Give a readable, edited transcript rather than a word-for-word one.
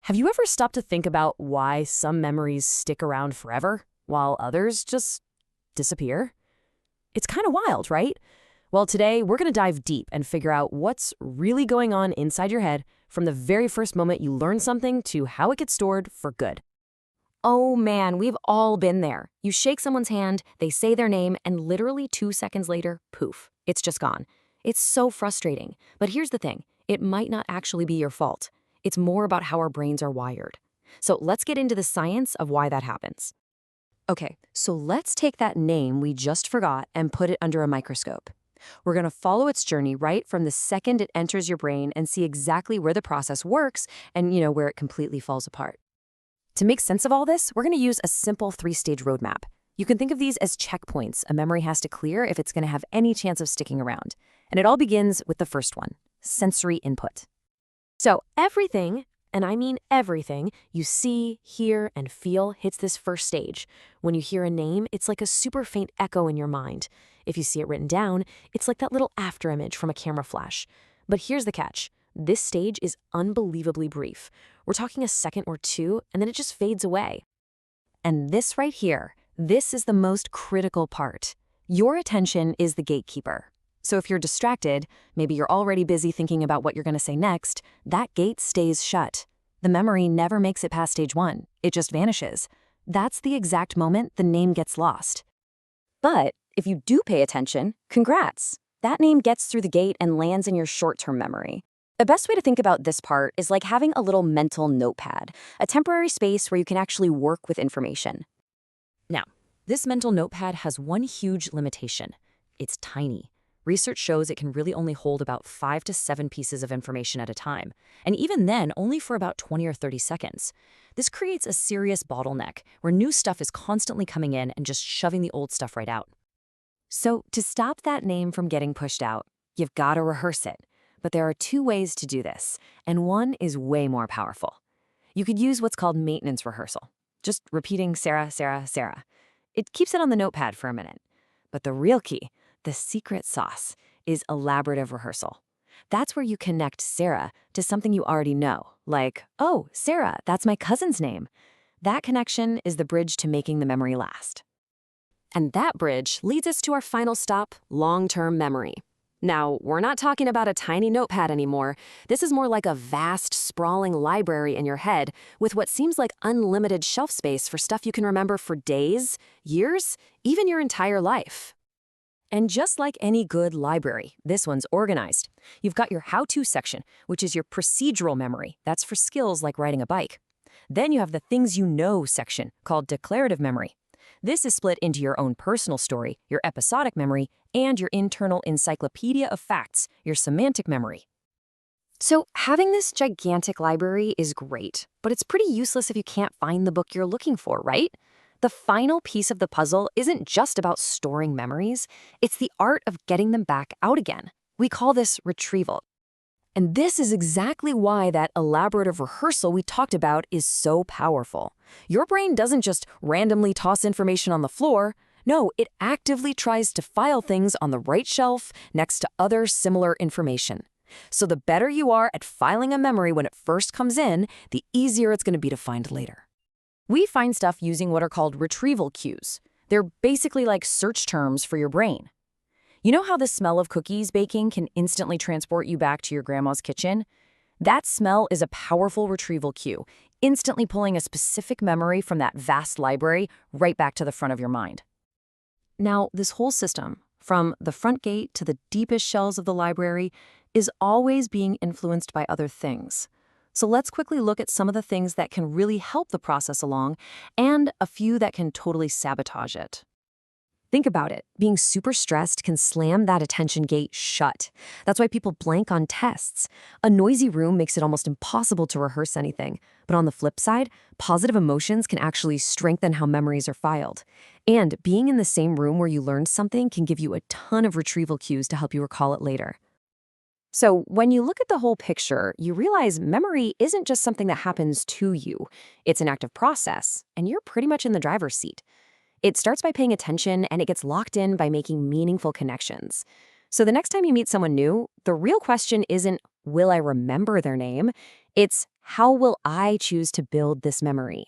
Have you ever stopped to think about why some memories stick around forever, while others just disappear? It's kind of wild, right? Well, today we're going to dive deep and figure out what's really going on inside your head from the very first moment you learn something to how it gets stored for good. Oh man, we've all been there. You shake someone's hand, they say their name, and literally 2 seconds later, poof, it's just gone. It's so frustrating. But here's the thing, it might not actually be your fault. It's more about how our brains are wired. So let's get into the science of why that happens. Okay, so let's take that name we just forgot and put it under a microscope. We're going to follow its journey right from the second it enters your brain and see exactly where the process works and, where it completely falls apart. To make sense of all this, we're going to use a simple 3-stage roadmap. You can think of these as checkpoints a memory has to clear if it's going to have any chance of sticking around. And it all begins with the first one, sensory input. So everything, and I mean everything, you see, hear, and feel hits this first stage. When you hear a name, it's like a super faint echo in your mind. If you see it written down, it's like that little afterimage from a camera flash. But here's the catch. This stage is unbelievably brief. We're talking a second or two, and then it just fades away. And this right here, this is the most critical part. Your attention is the gatekeeper. So if you're distracted, maybe you're already busy thinking about what you're going to say next, that gate stays shut. The memory never makes it past stage 1. It just vanishes. That's the exact moment the name gets lost. But if you do pay attention, congrats. That name gets through the gate and lands in your short-term memory. The best way to think about this part is like having a little mental notepad, a temporary space where you can actually work with information. Now, this mental notepad has one huge limitation. It's tiny. Research shows it can really only hold about 5 to 7 pieces of information at a time, and even then, only for about 20 or 30 seconds. This creates a serious bottleneck where new stuff is constantly coming in and just shoving the old stuff right out. So to stop that name from getting pushed out, you've got to rehearse it. But there are 2 ways to do this, and one is way more powerful. You could use what's called maintenance rehearsal, just repeating Sarah, Sarah, Sarah. It keeps it on the notepad for a minute. But the real key, the secret sauce, is elaborative rehearsal. That's where you connect Sarah to something you already know, like, oh, Sarah, that's my cousin's name. That connection is the bridge to making the memory last. And that bridge leads us to our final stop, long-term memory. Now, we're not talking about a tiny notepad anymore. This is more like a vast, sprawling library in your head with what seems like unlimited shelf space for stuff you can remember for days, years, even your entire life. And just like any good library, this one's organized. You've got your how-to section, which is your procedural memory. That's for skills like riding a bike. Then you have the things you know section, called declarative memory. This is split into your own personal story, your episodic memory, and your internal encyclopedia of facts, your semantic memory. So having this gigantic library is great, but it's pretty useless if you can't find the book you're looking for, right? The final piece of the puzzle isn't just about storing memories, it's the art of getting them back out again. We call this retrieval. And this is exactly why that elaborative rehearsal we talked about is so powerful. Your brain doesn't just randomly toss information on the floor. No, it actively tries to file things on the right shelf next to other similar information. So the better you are at filing a memory when it first comes in, the easier it's going to be to find later. We find stuff using what are called retrieval cues. They're basically like search terms for your brain. You know how the smell of cookies baking can instantly transport you back to your grandma's kitchen? That smell is a powerful retrieval cue, instantly pulling a specific memory from that vast library right back to the front of your mind. Now, this whole system, from the front gate to the deepest shelves of the library, is always being influenced by other things. So let's quickly look at some of the things that can really help the process along, and a few that can totally sabotage it. Think about it. Being super stressed can slam that attention gate shut. That's why people blank on tests. A noisy room makes it almost impossible to rehearse anything. But on the flip side, positive emotions can actually strengthen how memories are filed. And being in the same room where you learned something can give you a ton of retrieval cues to help you recall it later. So when you look at the whole picture, you realize memory isn't just something that happens to you. It's an active process, and you're pretty much in the driver's seat. It starts by paying attention, and it gets locked in by making meaningful connections. So the next time you meet someone new, the real question isn't, will I remember their name? It's how will I choose to build this memory?